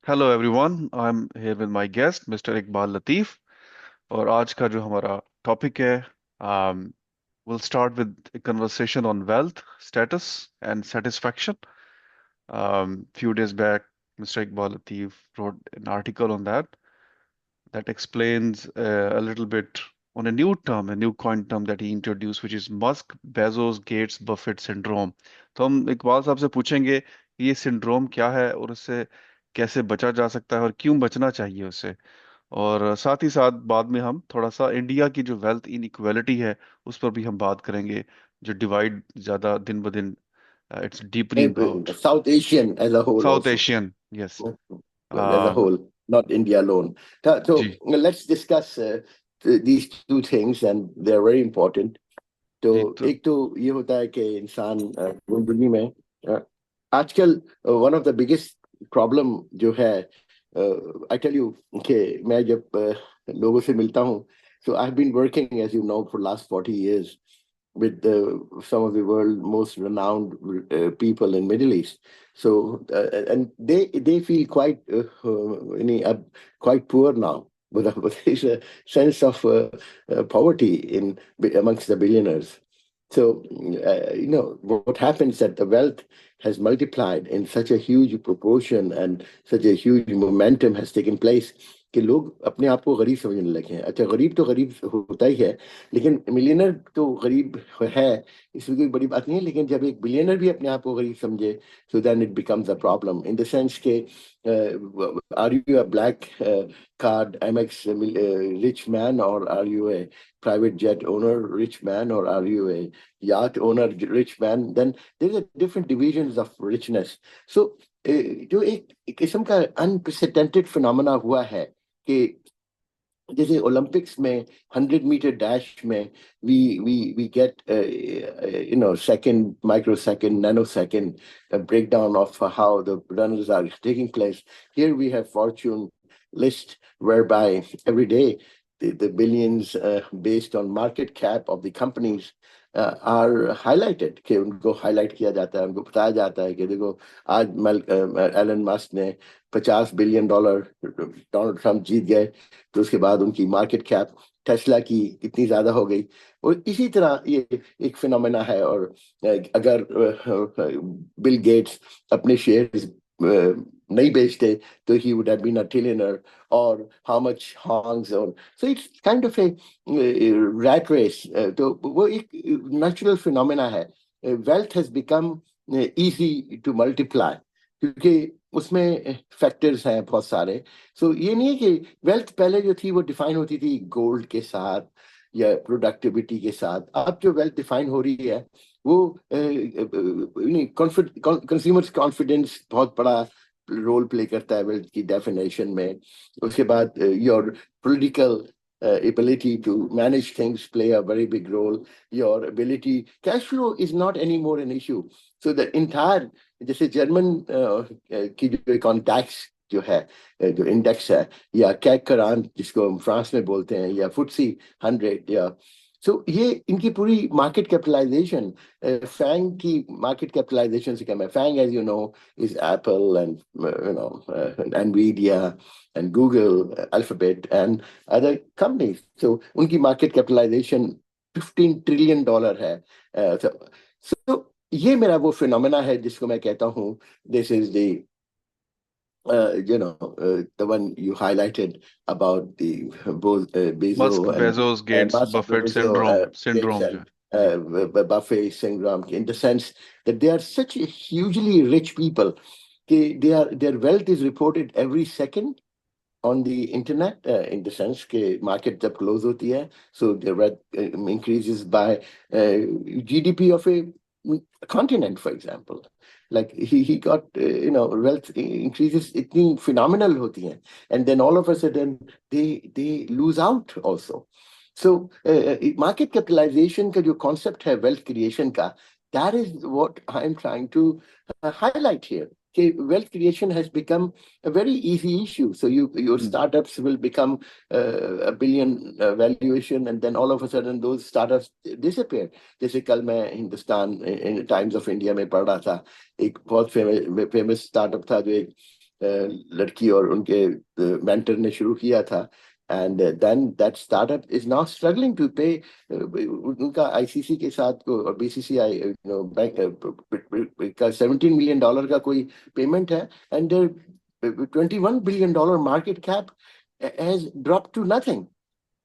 Hello everyone, I am here with my guest mister Iqbal Latif. और आज का जो हमारा टॉपिक है, we'll start with a conversation on wealth, status and satisfaction. Few days back, Mr. Iqbal Latif wrote an article on that explains a little bit on a new term, a new coin term that he introduced, which is Musk, Bezos, Gates, Buffett syndrome. तो हम इकबाल साहब से पूछेंगे कि ये syndrome क्या है और उससे कैसे बचा जा सकता है और क्यों बचना चाहिए उससे। और साथ ही साथ बाद में हम थोड़ा सा इंडिया की जो वेल्थ इनइक्वालिटी है उस पर भी हम बात करेंगे, जो डिवाइड ज्यादा दिन ब दिन it's deepening out. South Asian as a whole south also, Asian, yes. as a whole, not India alone. So जी let's discuss these two things, and they're very important. तो जी। तो एक तो ये होता है कि इंसान जिंदगी में आजकल one of the biggest problem जो है, आई टेल यू कि मैं जब लोगों से मिलता हूँ, so I've been working, as you know, for last 40 years with some of the world most renowned people in Middle East. So and they feel quite poor now. But there's a sense of poverty in amongst the billionaires. So what happens that the wealth has multiplied in such a huge proportion and such a huge momentum has taken place कि लोग अपने आप को गरीब समझने लगे हैं। अच्छा, गरीब तो गरीब होता ही है, लेकिन मिलियनर तो गरीब है, इसमें कोई बड़ी बात नहीं है। लेकिन जब एक बिलियनर भी अपने आप को गरीब समझे, so then it becomes a problem in the sense के are you a black card Amex rich man, or are you a private jet owner rich man, or are you a yacht owner rich man? Then there are different divisions of richness. So जो एक किस्म का unprecedented phenomena हुआ है कि जैसे Olympics में 100 metre dash में we get second, microsecond, nanosecond breakdown of how the runners are taking place. Here we have fortune list whereby every day the billions based on market cap of the companies are highlighted, कि उनको highlight किया जाता है, उनको बताया जाता है कि देखो आज एलन मस्क ने $50 बिलियन डोनाल्ड ट्रंप जीत गए, तो उसके बाद उनकी मार्केट कैप टेस्ला की कितनी ज्यादा हो गई। और इसी तरह ये एक फिनोमेना है। और अगर बिल गेट्स अपने शेयर्स नहीं बेचते तो he would have been a trillionaire, और हाउ मच हॉन्ग्स, और so it's kind of a rat race. तो वो एक नेचुरल फिनोमेना है। Wealth has become easy to multiply, क्योंकि उसमें फैक्टर्स हैं बहुत सारे। सो ये नहीं है कि वेल्थ पहले जो थी वो डिफाइन होती थी गोल्ड के साथ या प्रोडक्टिविटी के साथ। अब जो वेल्थ डिफाइन हो रही है वो कंज्यूमर्स कॉन्फिडेंस बहुत बड़ा रोल प्ले करता है वेल्थ की डेफिनेशन में। उसके बाद your political ability to manage things play a very big role. Your ability, cash flow is not anymore an issue. So the entire, जैसे जर्मन की जो इकॉन टैक्स जो है, जो इंडेक्स है, या कैक करान जिसको हम फ्रांस में बोलते हैं, या फुटसी 100, या ये इनकी पूरी मार्केट कैपिटलाइजेशन फैंग की मार्केट कैपिटलाइजेशन से कम है। FANG, as you know, is Apple and Nvidia and Google, Alphabet and other companies. उनकी मार्केट कैपिटलाइजेशन $15 ट्रिलियन है। so ये मेरा वो फिनोमेना है जिसको मैं कहता हूँ, this is the the one you highlighted about the both Musk, Bezos and Bezos, Gates, Musk, Buffett Bezos, Gates syndrome जो and है। जी Buffett syndrome, in the sense that they are such hugely rich people. Their wealth is reported every second on the internet, in the sense कि market जब close होती है, so the wealth increases by GDP of a continent, for example. Like he got wealth increases इतनी phenomenal होती हैं, and then all of a sudden they lose out also. So market capitalization का जो concept है wealth creation का, that is what I am trying to highlight here. Okay, wealth creation has become a very easy issue. So your startups will become a billion valuation, and then all of a sudden those startups disappear. जैसे कल मैं Hindustan times of India में पढ़ रहा था, एक बहुत famous startup था जो एक लड़की और उनके मेंटर ने शुरू किया था, and then that startup is now struggling to pay उनका आईसीसी के साथ को और बीसीसीआई बैंक का $17 million का कोई पेमेंट है, and their $21 billion market cap has dropped to nothing.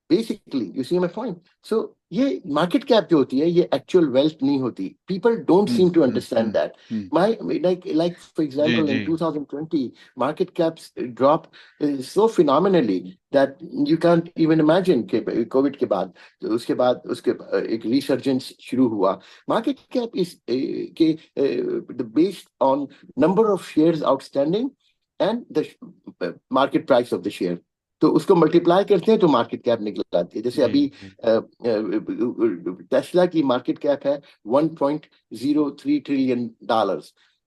Basically, you see my point. So ये market cap जो होती है ये actual wealth नहीं होती. People don't seem to understand that. My like for ji example ji in 2020 market caps drop so phenomenally that you can't even imagine कि COVID के बाद तो उसके बाद उसके एक resurgence शुरू हुआ. Market cap is based on number of shares outstanding and the market price of the share. तो उसको मल्टीप्लाई करते हैं तो मार्केट कैप निकल आती है. जैसे जी अभी जी टेस्ला की मार्केट कैप है $1.03 ट्रिलियन.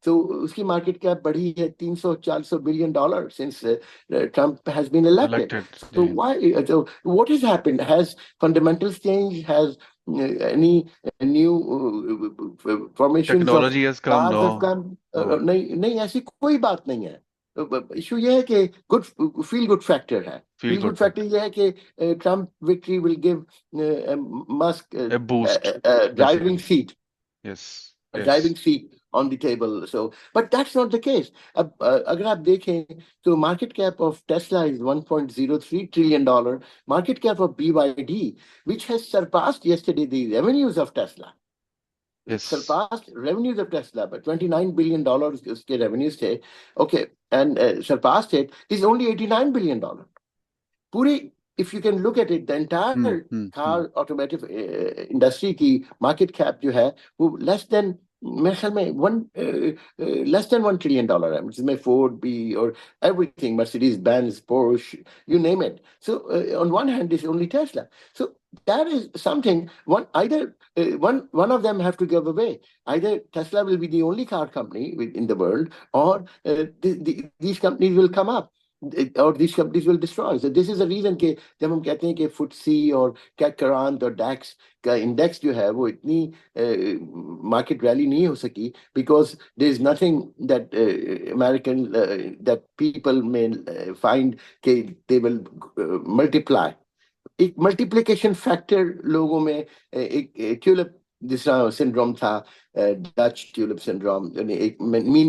तो उसकी मार्केट कैप बढ़ी है 300-400 billion dollar since Trump has been elected. Elected So जी why? So what has happened? Has fundamentals changed? Has any new formations of technology has come cars no have come? No नहीं नहीं, ऐसी कोई बात नहीं है. इशू ये है कि गुड फील गुड फैक्टर है. Feel feel good good factor ये है कि Trump victory will give Musk A boost driving basically seat yes a yes driving seat on the table. So, but that's not the case. अब अगर आप देखें तो market cap of Tesla is $1.03 trillion. Market cap of BYD, which has surpassed yesterday the revenues of Tesla, yes surpassed revenues of Tesla, but $29 billion उसके revenues थे. Okay, and surpassed it is only $89 billion. पूरी if you can look at it, the entire car automotive industry की market cap जो है वो less than मेरे ख्याल में less than $1 trillion है, जिसमें Ford भी और everything, Mercedes Benz, Porsche, you name it. So on one hand is only Tesla. So that is something either one of them have to give away. Either Tesla will be the only car company in the world, or these companies will come up. Or these companies will destroy. So this is the reason कि जब हम कहते हैं कि FTSE और कैकरांत और डैक्स का index जो है वो इतनी मार्केट रैली नहीं हो सकी, because there is nothing that American that people may find कि they will multiply. एक मल्टीप्लिकेशन फैक्टर लोगों में एक ट्यूलिप जिसका सिंड्रोम था, डच ट्यूलिप सिंड्रोम, एक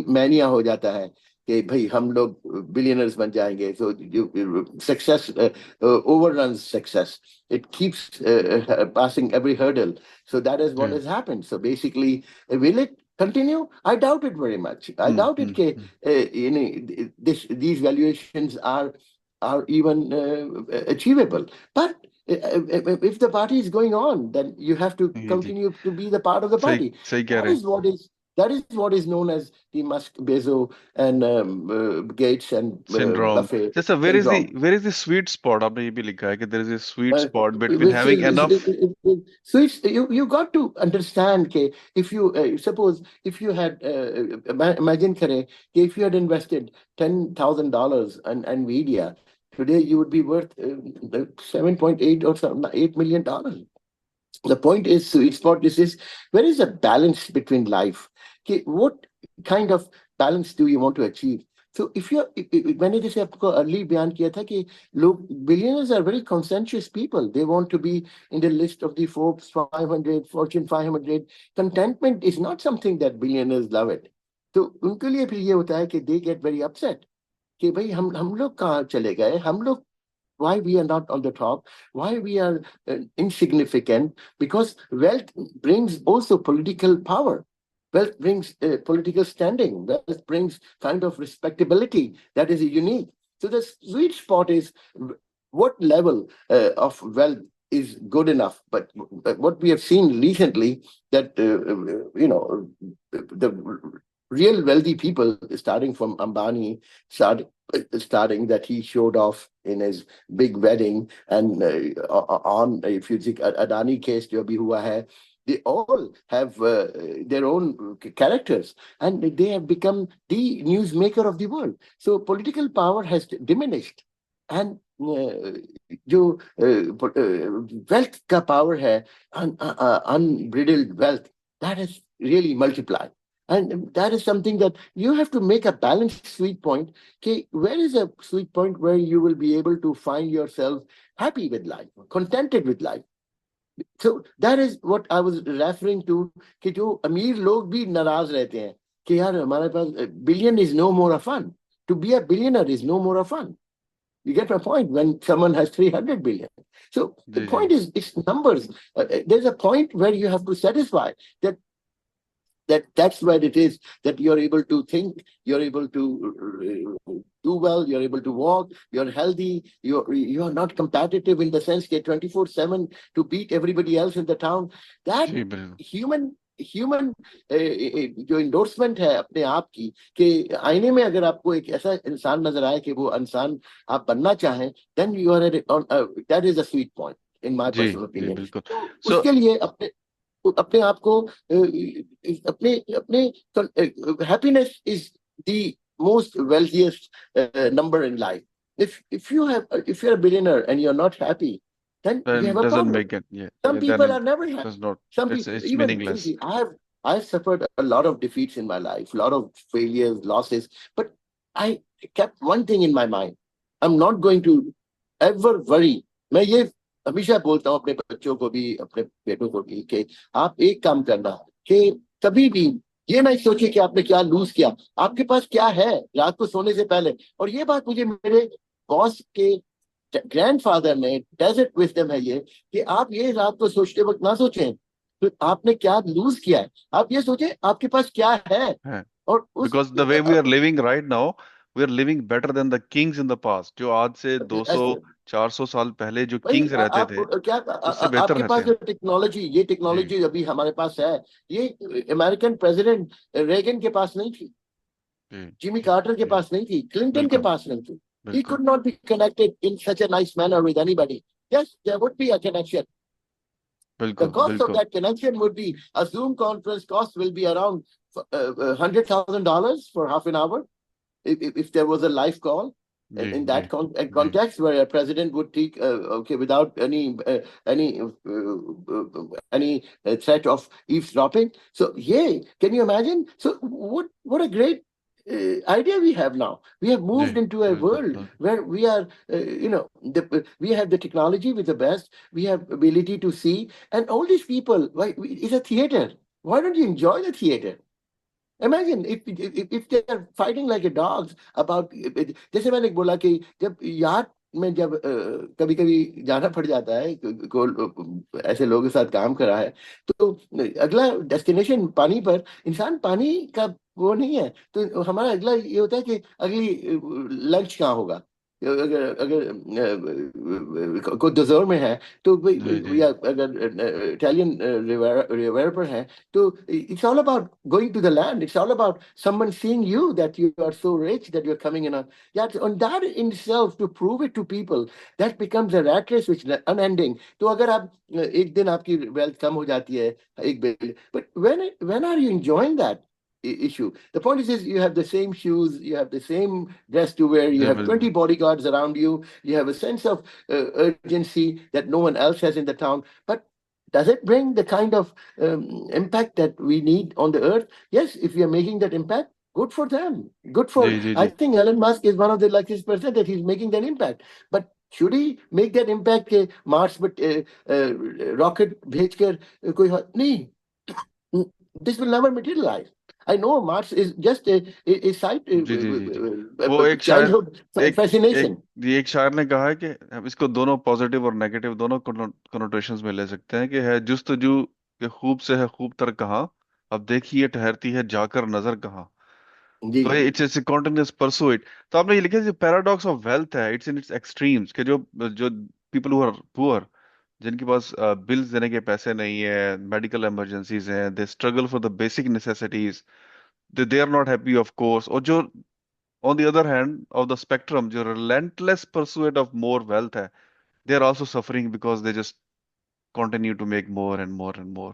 मैनिया हो जाता है कि भाई हम लोग बिलियनर्स बन जाएंगे. सो success overruns success. It keeps passing every hurdle. So that is what has happened. So basically, will it continue? I doubt it very much. I doubt it कि these valuations are even achievable. But if the party is going on, then you have to जी जी continue to be the part of the सही party. सही कह That रहे हैं is what is known as the Musk, Bezos, and Gates and syndrome Buffett जैसा syndrome. where is the sweet spot आपने ये भी लिखा है कि there is a sweet spot between Which having is enough so it's, you got to understand कि if you suppose if you had imagine करें कि if you had invested $10,000 in Nvidia, today you would be worth 7.8 or some $8 million. The point is sweet spot. This is where is the balance between life? Okay, what kind of balance do you want to achieve? So if you मैंने जैसे आपको early बयान किया था कि लोग billionaires are very conscientious people. They want to be in the list of the Forbes 500, Fortune 500. Contentment is not something that billionaires love it. तो उनके लिए फिर ये होता है कि they get very upset कि भाई हम लोग कहाँ चले गए, हम लोग why we are not on the top, why we are insignificant, because wealth brings also political power. Wealth brings political standing. Wealth brings kind of respectability that is unique. So the sweet spot is what level of wealth is good enough. But what we have seen recently that the real wealthy people, starting from Ambani, starting that he showed off in his big wedding, and on if you think Adani case जो अभी हुआ है, they all have their own characters, and they have become the newsmaker of the world. So political power has diminished, and जो wealth का power है, unbridled wealth, that has really multiplied. And that is something that you have to make a balanced sweet point. Okay, where is a sweet point where you will be able to find yourself happy with life, contented with life? So that is what I was referring to, कि जो अमीर लोग भी नाराज रहते हैं कि यार हमारे पास billion is no more a fun. To be a billionaire is no more a fun. You get my point when someone has 300 billion. So the ji ji point is, it's numbers. There's a point where you have to satisfy that that's where it is that you're able to think, you're able to do well, you're able to walk, you're healthy, you're not competitive in the sense that 24/7 to beat everybody else in the town. That जी बिल्कुल human जो endorsement है अपने आप की कि आईने में अगर आपको एक ऐसा इंसान नजर आए कि वो इंसान आप बनना चाहें, then you are that is a sweet point in my जी पर्सनल जी ओपिनियन। बिल्कुल तो सो उसके लिए अपने अपने आप को अपने अपने happiness is the most wealthiest number in life. if you're a billionaire and you're not happy, then you then have a doesn't problem. make it yeah, Some yeah then people it are never happy. does not Some people, it's even meaningless see, I've suffered a lot of defeats in my life, a lot of failures, losses, but I kept one thing in my mind. I'm not going to ever worry. मैं ये हमेशा बोलता हूँ अपने बच्चों को भी, अपने बेटों को भी, कि आप एक काम करना कि कभी भी ये नहीं सोचिए कि आपने क्या लूज किया, आपके पास क्या है रात को सोने से पहले। और ये बात मुझे मेरे बॉस के ग्रैंडफादर ने डेजर्ट विजडम है ये, कि आप ये रात को सोचते वक्त ना सोचें तो आपने क्या लूज किया है, आप ये सोचें आपके पास क्या है। है और उस because the way we are living right now we are living better than the kings in the past जो आज से 200 400 साल पहले जो भाई किंग्स रहते आप थे क्या उससे बेहतर आपके रहते पास हैं जो टेक्नोलॉजी, ये जी टेक्नोलॉजी अभी हमारे पास है, ये अमेरिकन प्रेसिडेंट रेगन के पास नहीं थी, जी जिमी जी कार्टर के जी पास नहीं थी, क्लिंटन के बिल्कुल पास नहीं थी। He बिल्कुल could not be connected in such a nice manner with anybody. Yes, there would be a connection. The बिल्कुल cost of बिल्कुल that connection would be, a Zoom conference cost will be around $100,000 for half an hour if there was a live call. Ji In ji that ji context, where a president would take okay without any threat of eavesdropping. So yeah, can you imagine? So what a great idea we have now. We have ji moved into a बिल्कुल world बिल्कुल where we are, we have the technology with the best. We have ability to see, and all these people. Why it's a theater? Why don't you enjoy the theater? Imagine if they are fighting like a dogs about, जैसे मैंने बोला कि जब यार में जब कभी कभी जाना पड़ जाता है ऐसे लोगों के साथ काम करा है, तो अगला डेस्टिनेशन पानी पर, इंसान पानी का वो नहीं है, तो हमारा अगला ये होता है कि अगली लंच कहाँ होगा। अगर अगर कोई डिजर्व में है तो जी जी या अगर इटालियन रिवर पर है, तो it's all about going to the land. It's all about someone seeing you that you are so rich that you're coming in a, that on that in itself, to prove it to people, that becomes a rat race which is unending. तो अगर आप एक दिन आपकी wealth कम हो जाती है एक bill, but when are you enjoying that issue? The point is you have the same shoes, you have the same dress to wear, you जी have बिल्कुल 20 bodyguards around you, you have a sense of urgency that no one else has in the town. But does it bring the kind of impact that we need on the earth? Yes, if we are making that impact, good for them. Good for, जी जी I जी think Elon Musk is one of the luckiest person that he's making that impact. But should he make that impact के Mars पर rocket भेजकर कोई नहीं, this will never materialize. I know Mars is just a side जी जी जी जी वो एक शायर childhood एक एक fascination. ये एक शायर ने कहा है कि हम इसको दोनों पॉजिटिव और नेगेटिव दोनों कनोटेशंस में ले सकते हैं कि है जुस्तजू के खूब से है खूब तर कहाँ अब देखिए ठहरती है जाकर नजर कहाँ जी तो जी इट्स इट्स कॉन्टिन्यूअस परसुइट तो आपने ये लिखा है जो पैराडॉक्स ऑफ वेल्थ है इट्स इन इट्स एक्सट्रीम्स के जो जो पीपल हु आर पुअर जिनके पास बिल्स देने के पैसे नहीं है मेडिकल इमरजेंसीज हैं they struggle for the basic necessities they are not happy of course और जो on the other hand of the spectrum जो relentless pursuit of more wealth है they are also suffering because they just continue to make more and more and more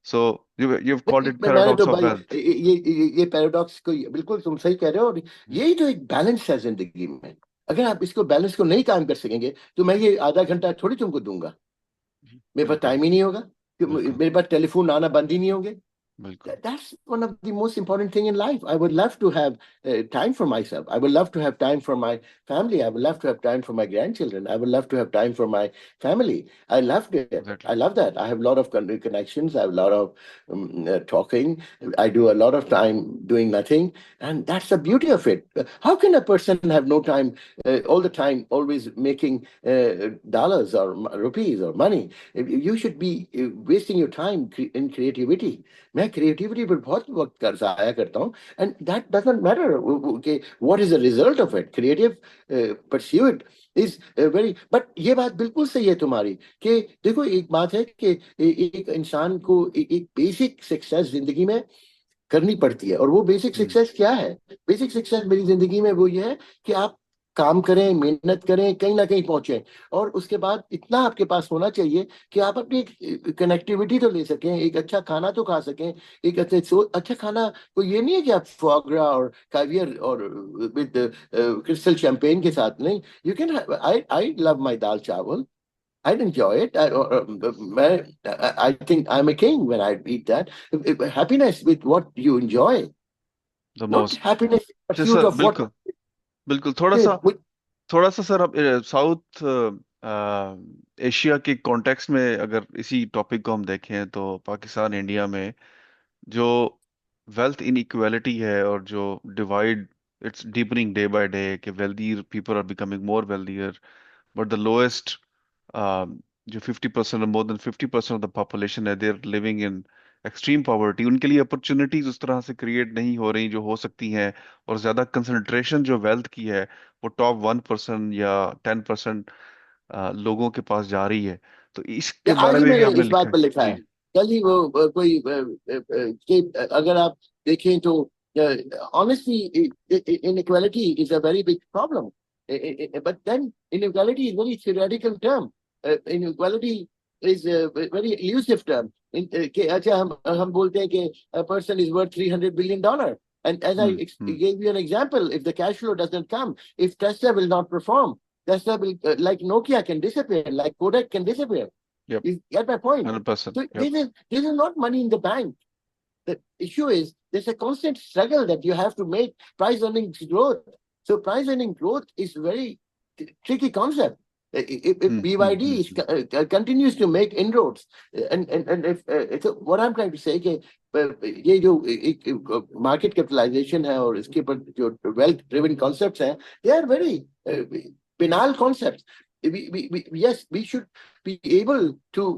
so you've called it मैंने तो paradox of भाई wealth ये paradox को बिल्कुल तुम सही कह रहे हो, और यही तो एक बैलेंस है जिंदगी में। अगर आप इसको बैलेंस को नहीं काम कर सकेंगे तो मैं ये आधा घंटा थोड़ी तुमको दूंगा, मेरे पास बिल्कुल टाइम ही नहीं होगा, बिल्कुल मेरे पास टेलीफोन आना बंद ही नहीं होंगे। बिल्कुल। That's one of the most important thing in life. I would love to have time for myself. I would love to have time for my family. I would love to have time for my grandchildren. I would love to have time for my family. I loved it. I Exactly. love that. I have a lot of connections. I have a lot of talking. I do a lot of time doing nothing, and that's the beauty of it. How can a person have no time all the time, always making dollars or rupees or money? You should be wasting your time in creativity. मैं creativity पर बहुत वक्त कर जाया करता हूँ and that doesn't matter कि what is the result of it creative pursue it is very but ये बात बिल्कुल सही है तुम्हारी कि देखो एक बात है कि एक इंसान को एक बेसिक सक्सेस जिंदगी में करनी पड़ती है और वो बेसिक हम्म। सक्सेस क्या है बेसिक सक्सेस मेरी जिंदगी में वो ये है कि आप काम करें मेहनत करें कहीं ना कहीं पहुंचे और उसके बाद इतना आपके पास होना चाहिए कि आप अपनी कनेक्टिविटी तो ले सकें एक अच्छा खाना तो खा सकें एक अच्छा खाना को ये नहीं है कि आप फोगरा और caviar और विद क्रिस्टल शैंपेन के साथ नहीं you can I love my dal chawal I'd enjoy it. I think I'm a king when I eat that. Happiness with what you enjoy, the not most. happiness in अच्छा pursuit sir, of what. बिल्कुल बिल्कुल। थोड़ा सा sir, अब south Asia के context में अगर इसी टॉपिक को हम देखें तो पाकिस्तान, इंडिया में जो वेल्थ इनइक्वालिटी है और जो divide, it's deepening day by day, कि wealthy people are becoming more wealthier, but the lowest, जो 50% और more than 50% of the population है, there living in extreme poverty. उनके लिए अपॉर्चुनिटीज उस तरह से क्रिएट नहीं हो रही जो हो सकती हैं, और ज्यादा कंसंट्रेशन जो वेल्थ की है वो टॉप 1% या 10% लोगों के पास जा रही है। तो इसके बारे आज ही में भी मैंने आपने इस लिखा बात है पर लिखा है जी। कल ही वो कोई कि अगर आप देखें तो honestly inequality is a very big problem. But then inequality is very theoretical term. Inequality is a very elusive term. कि अच्छा हम बोलते हैं कि a person is worth $300 billion. And as I hmm. gave you an example, if the cash flow doesn't come, if Tesla will not perform, Tesla will, like Nokia can disappear, like Kodak can disappear. Yup. You get my point? 100%। So yup. this is not money in the bank. The issue is there's a constant struggle that you have to make price earnings growth. So price earning growth is very tricky concept. If BYD continues to make inroads, and if so what I'm trying to say कि ये जो market capitalization है और इसके ऊपर जो wealth driven concepts हैं, they are very banal concepts. Yes, we should be able to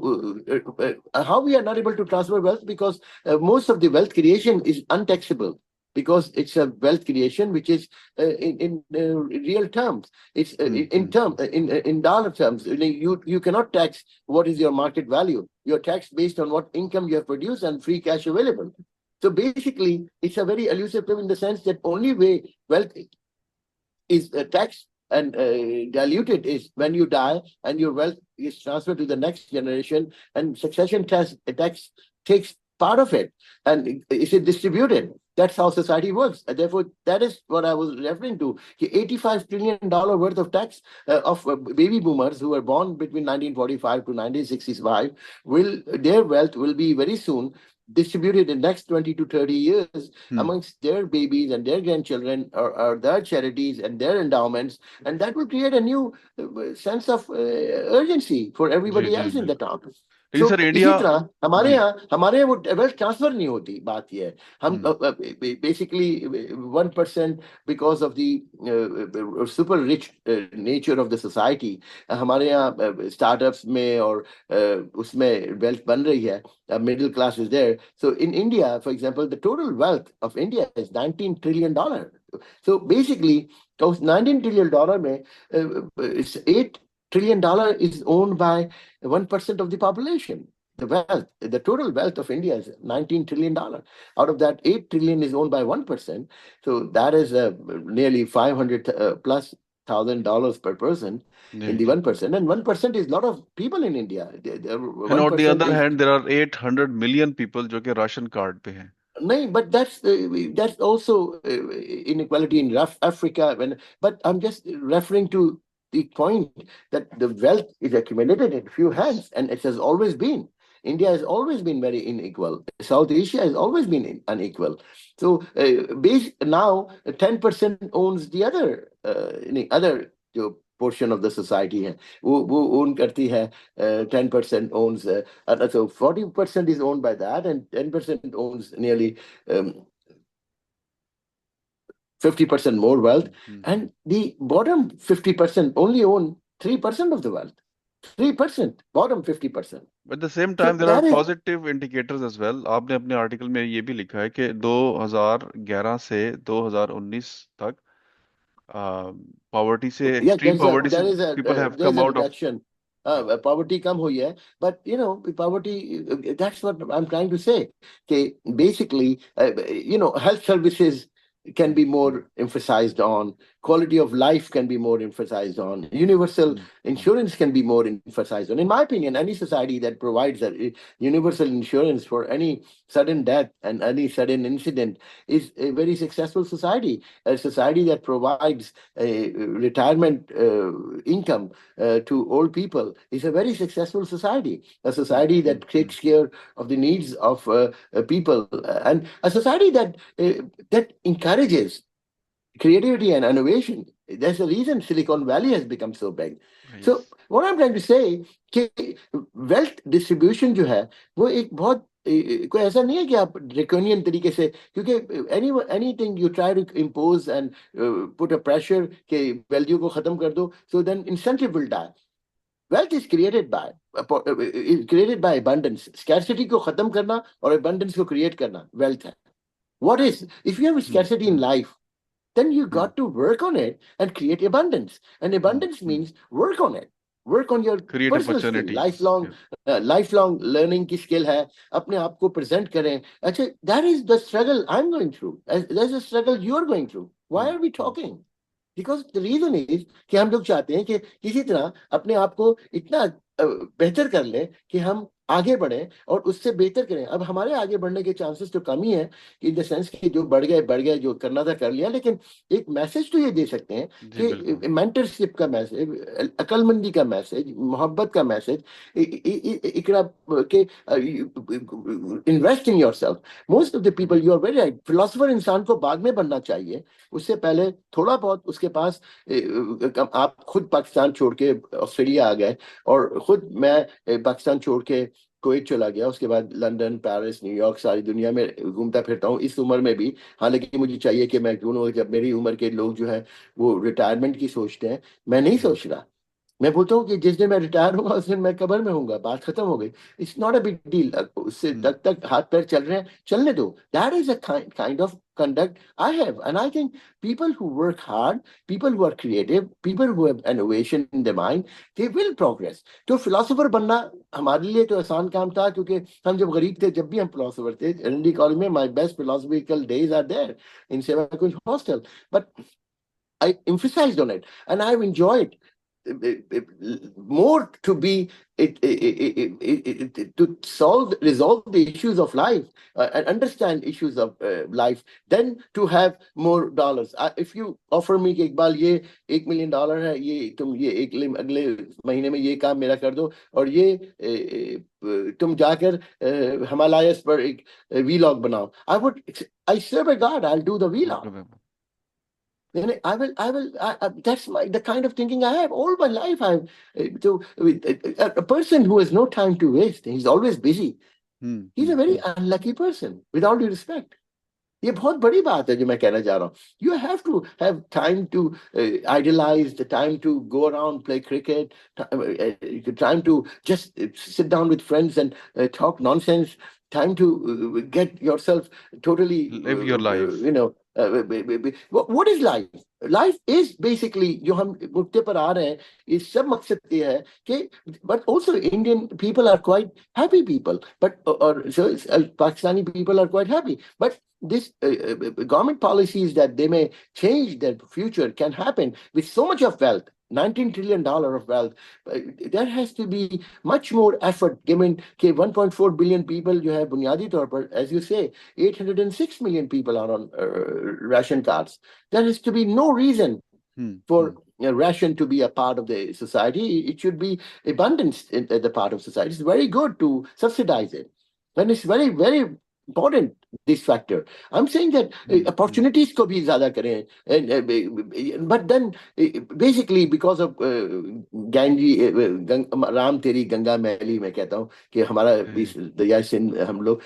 how we are not able to transfer wealth because most of the wealth creation is untaxable because it's a wealth creation which is in real terms. It's in dollar terms. You cannot tax what is your market value. You're taxed based on what income you have produced and free cash available. So basically, it's a very elusive term in the sense that only way wealth is taxed and diluted is when you die and your wealth is transferred to the next generation and succession tax takes part of it and is it distributed. That's how society works. And therefore, that is what I was referring to. $85 trillion worth of tax of baby boomers who were born between 1945 to 1965 will their wealth will be very soon distributed in the next 20 to 30 years amongst their babies and their grandchildren or their charities and their endowments. And that will create a new sense of urgency for जी everybody जी else in जी। the town. लेकिन So sir इसी India. तरह जी। हमारे यहाँ वो वेल्थ ट्रांसफर नहीं होती बात ये है हम हम्म। basically 1% because of the super rich nature of the society हमारे यहाँ startups में और उसमें wealth बन रही है middle class is there. So in India, for example, the total wealth of India is $19 trillion. So basically, those $19 trillion में it's $8 trillion is owned by 1% of the population. The total wealth of India is $19 trillion. Out of that, 8 trillion is owned by 1%. So that is nearly 500 plus $1,000 per person in जी the जी। 1%. And 1% is a lot of people in India. And on the 1% other is hand there are 800 million people जो कि ration card पे हैं। no, but that's also inequality in rough Africa. But I'm just referring to the point that the wealth is accumulated in few hands, and it has always been. India has always been very unequal. South Asia has always been unequal. So now 10% owns the other portion of the society है वो own करती है 10% owns so 40% is owned by that and 10% owns nearly 50% more wealth, and the bottom 50% only own 3% of the wealth. 3%, bottom 50%. But at the same So time, there are that is, positive indicators as well. आपने अपने article में ये भी लिखा है कि 2011 से 2019 तक पॉवर्टी से yeah, एक्सट्रीम पॉवर्टी से people have there's come a out of. reduction. Poverty kam hui hai, but poverty. That's what I'm trying to say. Okay, basically, health services can be more emphasized on. Quality of life can be more emphasized on. Universal insurance can be more emphasized on. In my opinion, any society that provides a universal insurance for any sudden death and any sudden incident is a very successful society. A society that provides a retirement income to old people is a very successful society. A society that takes care of the needs of people, and a society that encourages creativity and innovation. There's a reason Silicon Valley has become so big. So Yes. what I'm trying to say कि wealth distribution जो है वो एक बहुत कोई ऐसा नहीं है कि आप ड्रेकोनियन तरीके से, क्योंकि anything you try to impose and put a pressure कि वैल्यू को खत्म कर दो, so then incentive will die. Wealth is created by abundance. Scarcity को खत्म करना और abundance को create करना wealth है. What is, if you have a scarcity in life, then you got to work on it and create abundance. And abundance means work on it. Work on your Create personal skill. opportunities. Lifelong learning की skill है. अपने आप को present करें. अच्छा, that is the struggle I'm going through. There's a struggle you're going through. Why are we talking? Because the reason is कि हम लोग चाहते हैं कि किसी तरह अपने आप को इतना बेहतर कर ले कि हम आगे बढ़े और उससे बेहतर करें. अब हमारे आगे बढ़ने के चांसेस तो कम ही है, इन द सेंस कि जो बढ़ गए, जो करना था कर लिया, लेकिन एक मैसेज तो ये दे सकते हैं कि मेंटरशिप का मैसेज, अक्लमंदी का मैसेज, मोहब्बत का मैसेज, इकरा के invest in yourself. Most of the people, you are very right, philosopher इंसान को बाद में बनना चाहिए, उससे पहले थोड़ा बहुत उसके पास. आप खुद पाकिस्तान छोड़ के ऑस्ट्रेलिया आ गए और खुद मैं पाकिस्तान छोड़ के कुवैत चला गया, उसके बाद लंदन, पेरिस, न्यूयॉर्क, सारी दुनिया में घूमता फिरता हूँ इस उम्र में भी. हालांकि मुझे चाहिए कि मैं क्यों, जब मेरी उम्र के लोग जो है वो रिटायरमेंट की सोचते हैं, मैं नहीं सोच रहा. मैं बोलता हूँ कि जिस दिन मैं रिटायर होगा उस दिन मैं कब्र में होऊंगा, बात खत्म हो गई. It's not a big deal. उससे तक हाथ पैर चल रहे हैं, चलने दो. That is a kind of conduct I have. And I think people who work hard, people who are creative, people who have innovation in their mind, they will progress. तो फिलोसोफर बनना हमारे लिए तो आसान काम था, क्योंकि हम जब गरीब थे, जब भी हम फिलोसोफर थे. एलएनडी कॉलेज में my best philosophical days are there in Seva Kunj hostel. But I emphasized on it and I've enjoyed more to be to resolve the issues of life and understand issues of life than to have more dollars. If you offer me कि इकबाल ये $1 million है, ये तुम ये अगले महीने में ये काम मेरा कर दो और ये तुम जाकर हिमालयस पर एक vlog बनाओ, I swear by God, I'll do the vlog. That's the kind of thinking I have all my life. A person who has no time to waste, he's always busy. He's a very unlucky person, with all due respect. ये बहुत बड़ी बात है जो मैं कहना चाह रहा हूँ. You have to have time to idealize, the time to go around, play cricket, time to just sit down with friends and talk nonsense, time to get yourself totally, Live your life. What is life? Life is basically जो हम मुद्दे पर आ रहे हैं, इस सब मकसद ये है कि, but also Indian people are quite happy people, but Pakistani people are quite happy, but this government policies that they may change their future can happen with so much of wealth. $19 trillion of wealth. There has to be much more effort given. 1.4 billion people you have bunyadi taur par, as you say, 806 million people are on ration cards. There has to be no reason for ration to be a part of the society. It should be abundance in the part of society. It's very good to subsidize it. And it's very, very important, this factor. I'm saying that opportunities ko bhi zyada kare. But then basically because of Ganji, Ram Teri Ganga Maili, मैं कहता हूँ कि हमारा दरिया सिंध हम लोग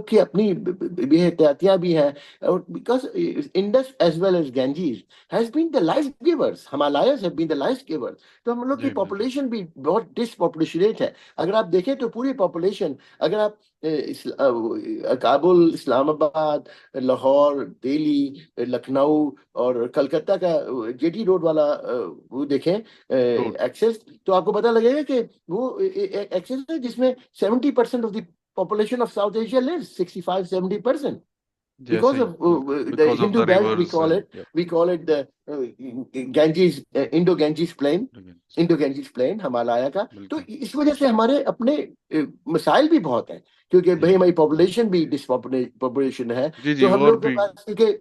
की अपनी बेहतियातियां भी हैं, और because Indus as well as Ganges has been the life givers, Himalayas have been the life givers. तो हम लोग की जी बिल्कुल पॉपुलेशन भी बहुत डिसपॉपुलेटेड है. अगर आप देखें तो पूरी पॉपुलेशन, अगर आप काबुल, इस्लामाबाद, लाहौर, दिल्ली, लखनऊ और कलकत्ता का जेटी रोड वाला वो देखें रूट एक्सेस, तो आपको पता लगेगा कि वो एक्सेस है जिसमें 70% of the population of South Asia lives, 65-70%. Because जैसे ही of the because of Hindu the belt, reverse and या we call it the Ganges, Indo-Ganges plain, Indo-Ganges plain, Himalaya का. तो बिल्कुल इस वजह से हमारे अपने मसाइल भी बहुत हैं, क्योंकि भाई जी हमारी पॉपुलेशन भी डिसपॉपुलेशन है. जी तो जी हम और लोग भी के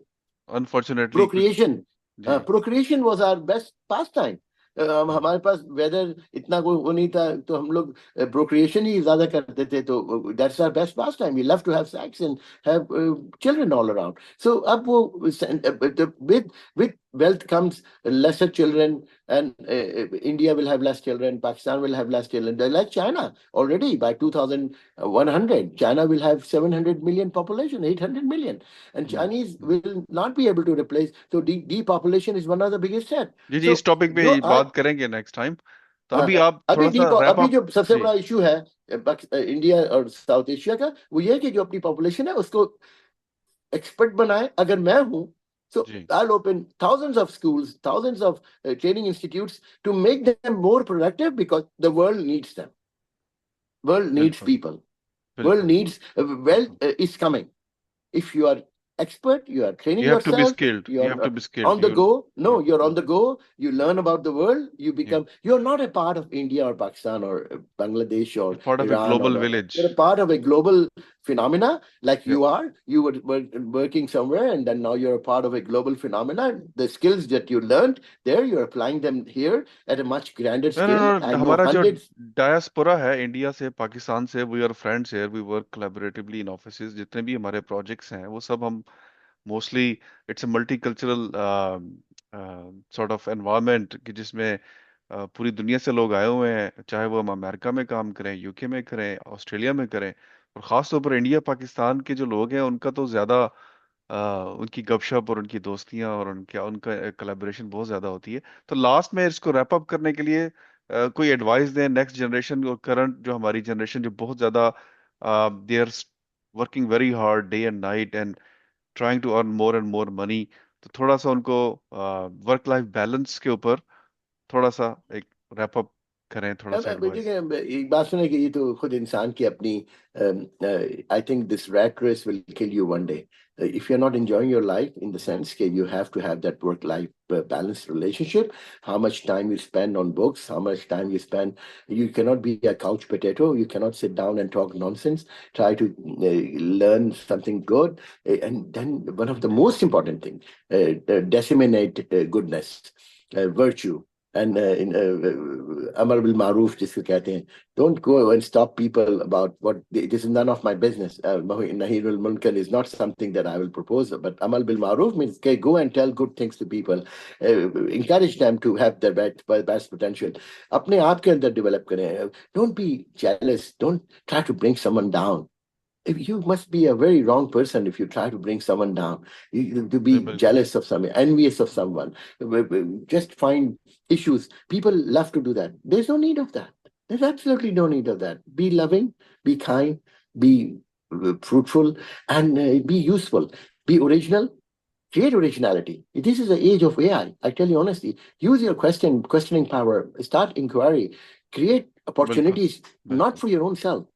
अनफॉर्चुनेटली कुछ प्रोक्रिएशन, जी procreation was our best pastime. जी हमारे पास वेदर इतना कोई वो नहीं था, तो हम लोग प्रोक्रिएशन ही ज्यादा करते थे. तो that's our best pastime. We love to have sex and have children all around. So अब वो with wealth comes lesser children, and India will have less children, Pakistan will have less children. They're like China. Already by 2100 China will have 700 million population, 800 million, and Chinese will not be able to replace. So depopulation is one of the biggest threat. जी जी So इस topic पे जो बात करेंगे next time तो हाँ, अभी आप अभी थोड़ा सा रैप अभी अप जो सबसे जी बड़ा इशू है इंडिया और साउथ एशिया का, वो ये है कि जो अपनी पॉपुलेशन है उसको एक्सपर्ट बनाए. अगर मैं हूं, so ji I'll open thousands of schools, thousands of training institutes to make them more productive, because the world needs them. World needs बिल्कुल people. World बिल्कुल needs wealth बिल्कुल is coming. If you are expert, you are training you have to be yourself, skilled you you have are to be on skilled the you go. No, या you're on the go. You learn about the world. You या become, you're not a part of India or Pakistan or Bangladesh or part of A Iran or global village you're a part of a global phenomena, like या you are. You were working somewhere, and then now you're a part of a global phenomena. The skills that you learned there, you're applying them here at a much grander no no scale. I no know हमारा जो hundreds. Diaspora है India से पाकिस्तान से we are friends here we work collaboratively in offices जितने भी हमारे projects हैं वो सब हम mostly it's a multicultural sort of environment कि जिसमें पूरी दुनिया से लोग आए हुए हैं चाहे वो हम अमेरिका में काम करें यूके में करें ऑस्ट्रेलिया में करें और खास तौर पर इंडिया पाकिस्तान के जो लोग हैं उनका तो ज्यादा उनकी गपशप और उनकी दोस्तियां और उनका उनका कोलैबोरेशन बहुत ज्यादा होती है तो लास्ट में इसको रैप अप करने के लिए कोई एडवाइस दें नेक्स्ट जनरेशन और करंट जो हमारी जनरेशन जो बहुत ज्यादा they are working very hard day and night and trying to earn more and more money तो थोड़ा सा उनको वर्क लाइफ बैलेंस के ऊपर थोड़ा सा एक रैप अप करें थोड़ा सा एडवाइस देखिए, एक बात सुने कि ये तो खुद इंसान की अपनी, I think this rat race will kill you one day. If you're not enjoying your life, in the sense that you have to have that work-life balanced relationship, how much time you spend on books, how much time you spend, you cannot be a couch potato. You cannot sit down and talk nonsense. Try to learn something good, and then one of the most important thing, disseminate goodness, virtue. And Amar bil Maruf, जिसको कहते हैं, don't go and stop people about what this is none of my business. Nahirul Munkan is not something that I will propose, but Amal bil Maruf means, okay, go and tell good things to people, encourage them to have their best potential. अपने आप के अंदर develop करें. Don't be jealous. Don't try to bring someone down. You must be a very wrong person if you try to bring someone down, to be बिल्कुल jealous of someone, envious of someone, just find issues. People love to do that. There's no need of that. There's absolutely no need of that. Be loving, be kind, be fruitful, and be useful. Be original. Create originality. This is the age of AI. I tell you honestly, use your questioning power. Start inquiry. Create बिल्कुल opportunities, not बिल्कुल for your own self.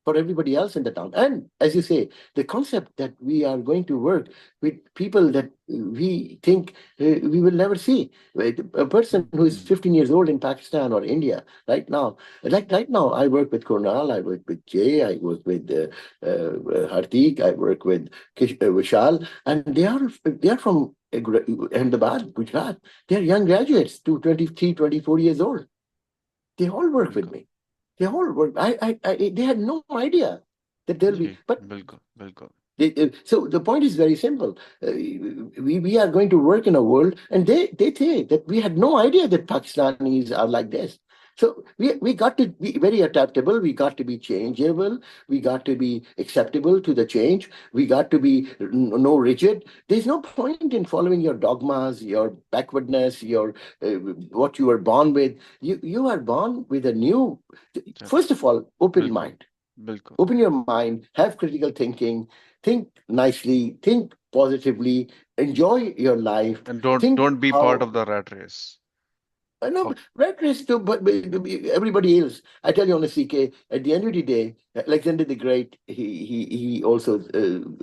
for everybody else in the town. And as you say, the concept that we are going to work with people that we think we will never see. A person who is 15 years old in Pakistan or India right now, like right now, I work with Kunal, I work with Jay, I work with Hardik, I work with Vishal, and they are from Ahmedabad, Gujarat. They are young graduates, 23, 24 years old. They all work with बिल्कुल me. They all work. They had no idea that there'll ji be, but बिल्कुल बिल्कुल so the point is very simple. We are going to work in a world, and they say that we had no idea that Pakistanis are like this. So we got to be very adaptable. We got to be changeable. We got to be acceptable to the change. We got to be no rigid. There's no point in following your dogmas, your backwardness, your what you were born with. You are born with a new. First of all, open बिल्कुल mind. बिल्कुल Open your mind, have critical thinking, think nicely, think positively, enjoy your life, and think don't be part how. of the rat race I know of red race too, but everybody else. I tell you honestly, CK, at the end of the day, Alexander the Great, he also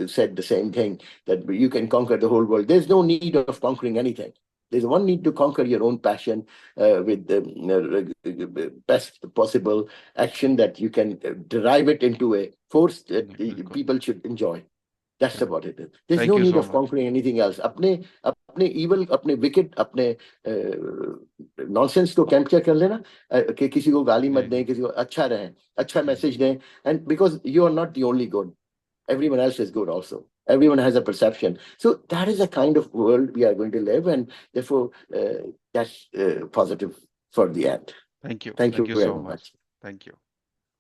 said the same thing, that you can conquer the whole world. There's no need of conquering anything. There's one need to conquer your own passion with the best possible action that you can derive it into a force that बिल्कुल people should enjoy. That's correct about it. There's thank no you need so of much conquering anything else. अपने evil, अपने wicked, अपने nonsense को capture कर लेना, कि किसी को गाली मत जी दें, किसी को अच्छा रहें, अच्छा जी मैसेज दें, and because you are not the only good, everyone else is good also. Everyone has a perception. So that is the kind of world we are going to live, and therefore that's positive for the end. Thank thank you you very so much. much thank you